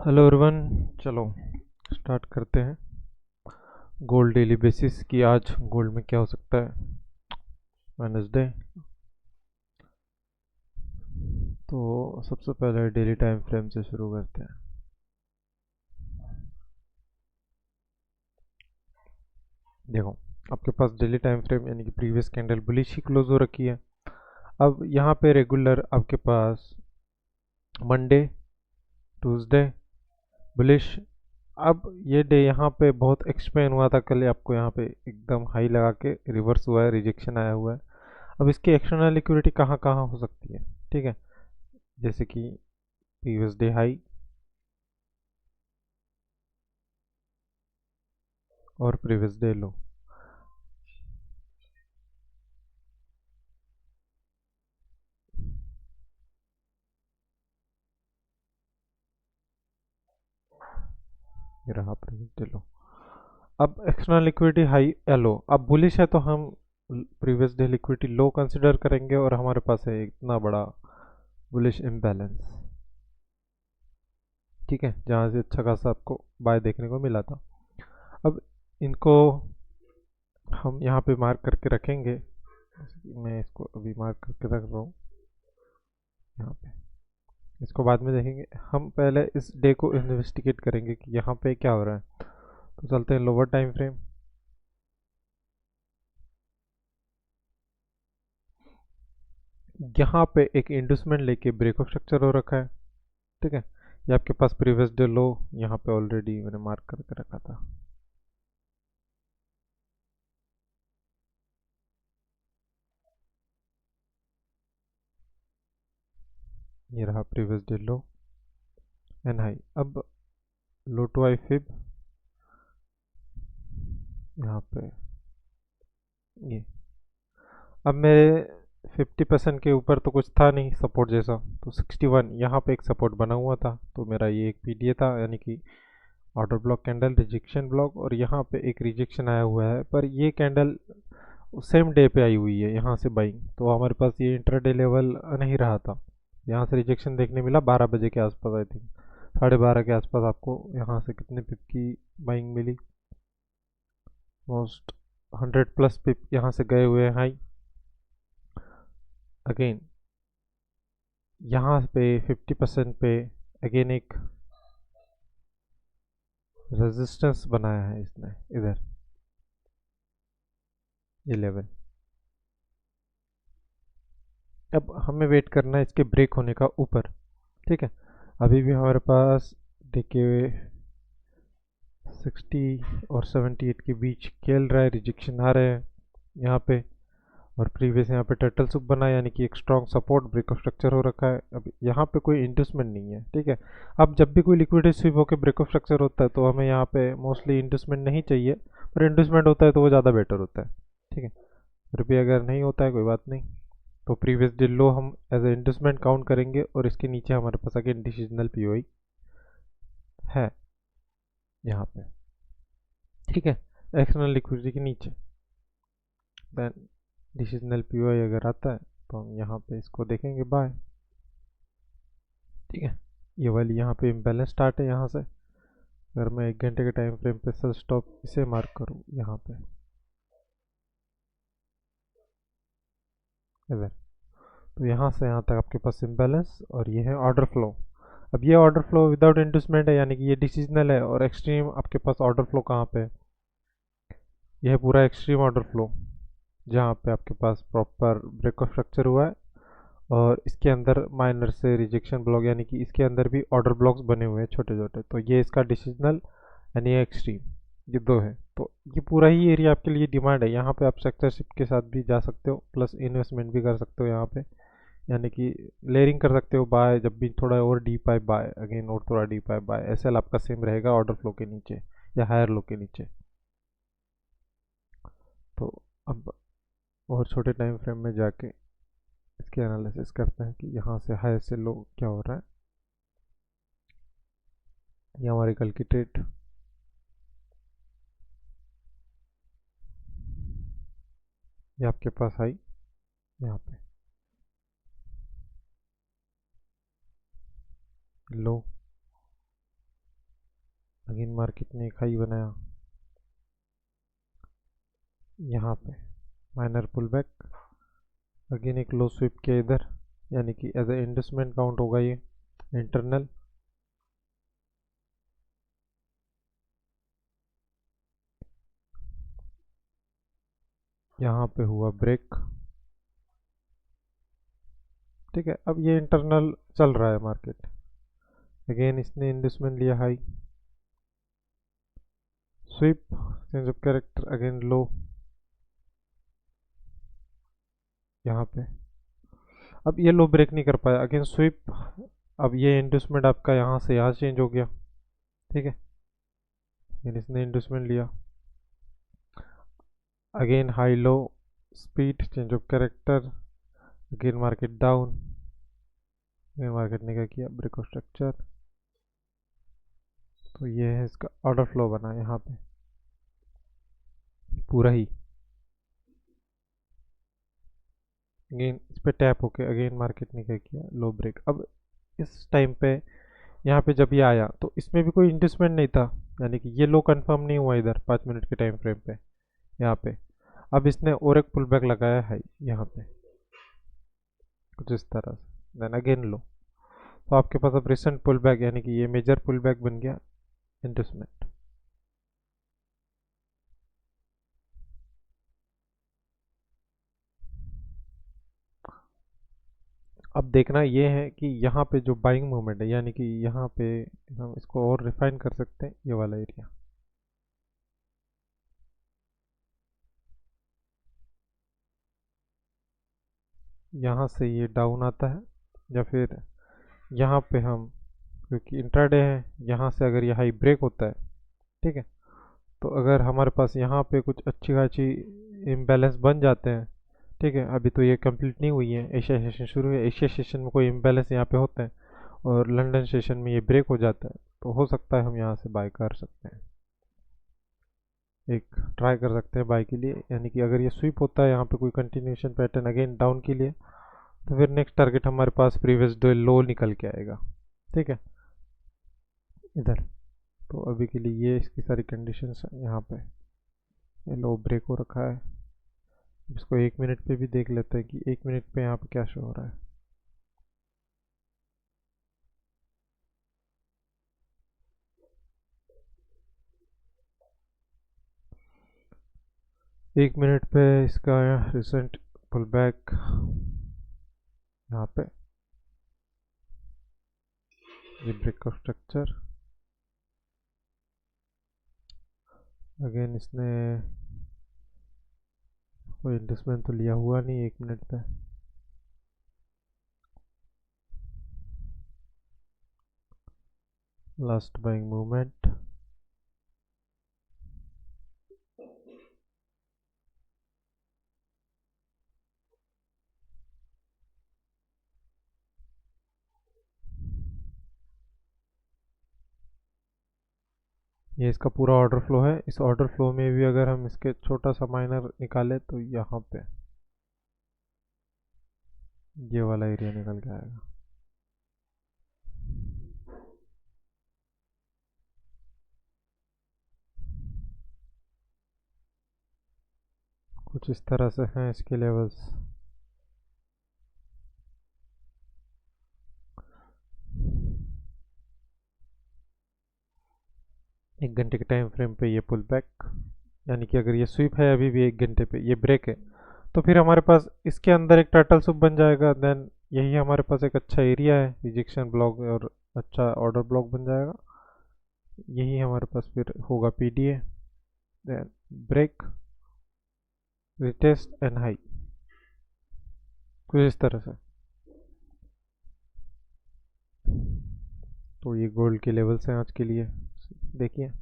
Hello everyone. चलो start करते हैं। गोल्ड डेली बेसिस की आज गोल्ड में क्या हो सकता है। वेडनेसडे। तो सबसे पहले डेली टाइम फ्रेम से शुरू करते हैं। देखो, आपके पास डेली टाइम फ्रेम यानी कि प्रीवियस कैंडल बुलिश ही क्लोज हो रखी है। अब यहाँ पे रेगुलर आपके पास मंडे, ट्यूसडे बुलिश। अब ये डे यहाँ पे बहुत एक्सपेंड हुआ था, कल आपको यहाँ पे एकदम हाई लगा के रिवर्स हुआ है, रिजेक्शन आया हुआ है। अब इसकी एक्सटर्नल लिक्विडिटी कहाँ कहाँ हो सकती है, ठीक है। जैसे कि प्रीवियस डे हाई और प्रीवियस डे लो। ये रहा प्रीवियस डे लो। अब एक्सटर्नल लिक्विडिटी हाई या लो, अब बुलिश है तो हम प्रीवियस डे लिक्विडिटी लो कंसिडर करेंगे और हमारे पास है इतना बड़ा बुलिश इम्बैलेंस, ठीक है, जहाँ से अच्छा खासा आपको बाय देखने को मिला था। अब इनको हम यहाँ पे मार्क करके रखेंगे। मैं इसको अभी मार्क करके रख रहा हूँ यहाँ पे, इसको बाद में देखेंगे। हम पहले इस डे को इन्वेस्टिगेट करेंगे कि यहाँ पे क्या हो रहा है। तो चलते हैं लोअर टाइम फ्रेम। यहाँ पे एक इंडस्टमेंट लेके ब्रेक ऑफ स्ट्रक्चर हो रखा है, ठीक है। ये आपके पास प्रीवियस डे लो यहाँ पे ऑलरेडी मैंने मार्क करके रखा था। ये रहा previous day low and high. अब लो टू हाई फिब यहाँ पे ये। अब मेरे 50% के ऊपर तो कुछ था नहीं सपोर्ट जैसा, तो 61 यहाँ पे एक सपोर्ट बना हुआ था, तो मेरा ये एक पीडीए था, यानी कि order block candle rejection block. और यहाँ पे एक रिजेक्शन आया हुआ है, पर ये कैंडल सेम डे पे आई हुई है यहाँ से बाइंग, तो हमारे पास ये इंट्राडे लेवल नहीं रहा था। यहाँ से रिजेक्शन देखने मिला 12 बजे के आसपास, आई थिंक 12:30 के आसपास। आपको यहाँ से कितने पिप की बाइंग मिली? मोस्ट 100+ पिप यहाँ से गए हुए हैं हाई। अगेन यहाँ पे 50% पे अगेन एक रेजिस्टेंस बनाया है इसने इधर, ये लेवल। अब हमें वेट करना है इसके ब्रेक होने का ऊपर, ठीक है। अभी भी हमारे पास देखिए 60 और 78 के बीच खेल रहा है, रिजेक्शन आ रहे हैं यहाँ पे। और प्रीवियस यहाँ पे टर्टल सूप बना, यानी कि एक strong support break of structure हो रखा है। अब यहाँ पे कोई इंडस्टमेंट नहीं है, ठीक है। अब जब भी कोई लिक्विडिटी स्वीप होकर ब्रेक ऑफ स्ट्रक्चर होता है तो हमें यहाँ पे मोस्टली इंडस्टमेंट नहीं चाहिए, पर इंडस्टमेंट होता है तो वो ज़्यादा बेटर होता है, ठीक है। रुपये अगर नहीं होता है कोई बात नहीं, तो प्रीवियस डे लो हम एज ए इंडस्टमेंट काउंट करेंगे। और इसके नीचे हमारे पास आगे डिसीजनल पीओई है यहाँ पे, ठीक है, एक्सटर्नल लिक्विडिटी के नीचे। देन डिसीजनल पीओई अगर आता है तो हम यहाँ पे इसको देखेंगे बाय, ठीक है। ये वाली यहाँ पे इम्बैलेंस स्टार्ट है यहाँ से। अगर मैं 1 घंटे के टाइम फ्रेम पे सेल स्टॉप इसे मार्क करूँ यहाँ पे इधर, तो यहाँ से यहाँ तक आपके पास इम्बैलेंस और ये है ऑर्डर फ्लो। अब ये ऑर्डर फ्लो विदाउट इंडस्टमेंट है, यानी कि ये डिसीजनल है। और एक्सट्रीम आपके पास ऑर्डर फ्लो कहाँ पे है? यह है पूरा एक्सट्रीम ऑर्डर फ्लो, जहाँ पे आपके पास प्रॉपर ब्रेक ऑफ स्ट्रक्चर हुआ है और इसके अंदर माइनर से रिजेक्शन ब्लॉक, यानी कि इसके अंदर भी ऑर्डर ब्लॉक्स बने हुए हैं छोटे छोटे। तो ये इसका डिसीजनल यानी ये एक्सट्रीम, ये दो है। तो ये पूरा ही एरिया आपके लिए डिमांड है। यहाँ पे आप स्ट्रक्चरशिप के साथ भी जा सकते हो, प्लस इन्वेस्टमेंट भी कर सकते हो यहाँ पे, यानी कि लेयरिंग कर सकते हो। बाय जब भी थोड़ा और डीप आए बाय, अगेन और थोड़ा डीप आए बाय। एसएल आपका सेम रहेगा ऑर्डर फ्लो के नीचे या हायर लो के नीचे। तो अब और छोटे टाइम फ्रेम में जाके इसके एनालिसिस करते हैं कि यहाँ से हाई से लो क्या हो रहा है। ये हमारी कल की ट्रेड, ये आपके पास हाई यहाँ पे, लो अगेन मार्केट ने एक हाई बनाया, यहाँ पे माइनर पुल बैक, अगेन एक लो स्वीप किया इधर, यानी कि एज ए इंडस्टमेंट काउंट होगा ये इंटरनल। यहाँ पे हुआ ब्रेक, ठीक है। अब ये इंटरनल चल रहा है मार्केट, अगेन इसने इंडस्टमेंट लिया high, sweep change of character, again low यहाँ पे। अब ये लो ब्रेक नहीं कर पाया, अगेन स्वीप। अब ये इंडस्टमेंट आपका यहाँ से यहाँ चेंज हो गया, ठीक है। इसने इंडस्टमेंट लिया, again high low speed change of character, again market down, again market ने क्या किया, ब्रेक ऑफ स्ट्रक्चर। तो ये है इसका ऑर्डर फ्लो बना यहाँ पे पूरा ही, अगेन इस पे टैप होके अगेन मार्केट ने क्या किया, लो ब्रेक। अब इस टाइम पे यहाँ पे जब ये आया तो इसमें भी कोई इंडस्टमेंट नहीं था, यानी कि ये लो कंफर्म नहीं हुआ इधर 5 मिनट के टाइम फ्रेम पे यहाँ पे। अब इसने और एक पुल बैक लगाया है यहाँ पे कुछ इस तरह से, देन अगेन लो। तो आपके पास अब रिसेंट पुल बैक, यानी कि ये मेजर पुल बैक बन गया इंडस्टमेंट। अब देखना ये है कि यहाँ पे जो बाइंग मूवमेंट है, यानी कि यहाँ पे हम इसको और रिफाइन कर सकते हैं, ये वाला एरिया, यहाँ से ये डाउन आता है, या फिर यहाँ पे हम, क्योंकि इंट्राडे है, यहाँ से अगर ये हाई ब्रेक होता है, ठीक है, तो अगर हमारे पास यहाँ पे कुछ अच्छी खासी इम्बैलेंस बन जाते हैं, ठीक है। अभी तो ये कंप्लीट नहीं हुई है, एशिया सेशन शुरू है, एशिया सेशन में कोई इम्बैलेंस यहाँ पे होते हैं और लंदन सेशन में ये ब्रेक हो जाता है, तो हो सकता है हम यहाँ से बाय कर सकते हैं, एक ट्राई कर सकते हैं बाय के लिए। यानी कि अगर ये स्वीप होता है यहाँ पे कोई कंटिन्यूशन पैटर्न अगेन डाउन के लिए, तो फिर नेक्स्ट टारगेट हमारे पास प्रीवियस डे लो निकल के आएगा, ठीक है, इधर। तो अभी के लिए ये इसकी सारी कंडीशंस यहाँ पे, ये लो ब्रेक हो रखा है। इसको 1 मिनट पे भी देख लेते हैं कि 1 मिनट पे यहाँ पे क्या शो हो रहा है। एक मिनट पे इसका रिसेंट पुल बैक यहाँ पे, ये ब्रेक ऑफ स्ट्रक्चर, अगेन इसने कोई इंडस्टमेंट तो लिया हुआ नहीं 1 मिनट पे, लास्ट बाइंग मूवमेंट, ये इसका पूरा ऑर्डर फ्लो है। इस ऑर्डर फ्लो में भी अगर हम इसके छोटा सा माइनर निकाले तो यहाँ पे ये वाला एरिया निकल के आएगा, कुछ इस तरह से हैं इसके लेवल्स। एक घंटे के टाइम फ्रेम पे ये पुल बैक, यानी कि अगर ये स्वीप है अभी भी 1 घंटे पे, ये ब्रेक है, तो फिर हमारे पास इसके अंदर एक टर्टल सूप बन जाएगा। देन यही हमारे पास एक अच्छा एरिया है रिजेक्शन ब्लॉक और अच्छा ऑर्डर ब्लॉक बन जाएगा। यही हमारे पास फिर होगा PDA, then break, retest and high, कुछ इस तरह से। तो ये गोल्ड के लेवल्स हैं आज के लिए, देखिए।